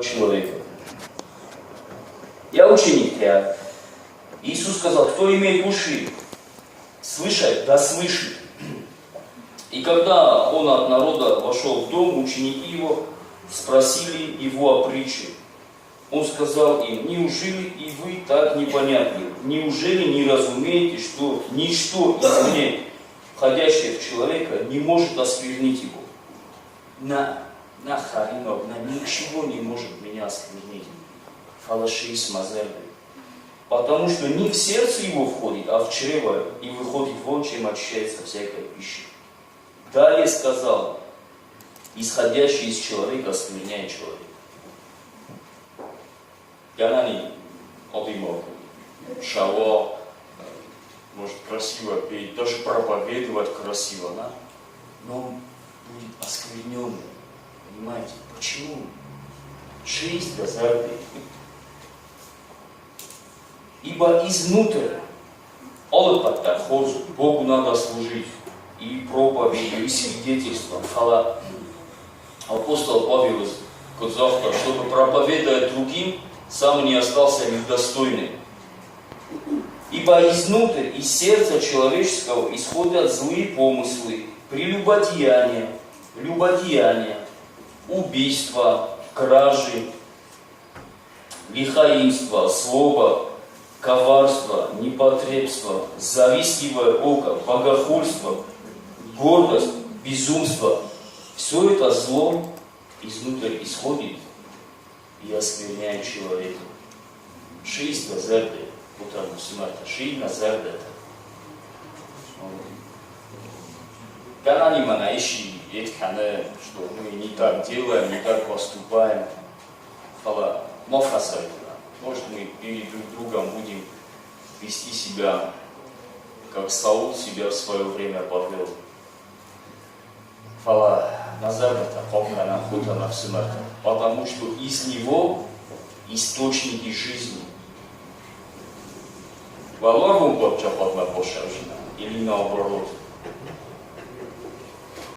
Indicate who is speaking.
Speaker 1: Человека. Я ученик, я. Иисус сказал, кто имеет уши, слышать, да слышит. И когда он от народа вошел в дом, ученики его спросили его о притче. Он сказал им, неужели и вы так непонятны? Неужели не разумеете, что ничто извне, входящее в человека, не может осквернить его? На харинов, на ничего не может меня осквернить. Фалаши смазеры. Потому что не в сердце его входит, а в чрево, и выходит вон, чем очищается всякая пища. Далее сказал, исходящий из человека оскверняет человека. Янани обимов, шаво, может красиво петь, даже проповедовать красиво, да? Но он будет оскверненным. Понимаете, почему? Жизнь газарды. Ибо изнутрь, олопата, хозу, Богу надо служить. И проповедью, и свидетельством. Фала. Апостол Павел сказал, чтобы проповедовать другим, сам не остался недостойным. Ибо изнутрь, из сердца человеческого исходят злые помыслы, прелюбодеяния, убийства, кражи, лихаимство, злоба, коварство, непотребство, завистливое око, богохульство, гордость, безумство. Все это зло изнутрь исходит и оскверняет человека. Жизнь газарды, потому смерти, жизнь газарды. Когда мы наищи, что мы не так делаем, не так поступаем, может мы перед друг другом будем вести себя, как Саул себя в свое время повел. Потому что из него источники жизни. Или наоборот.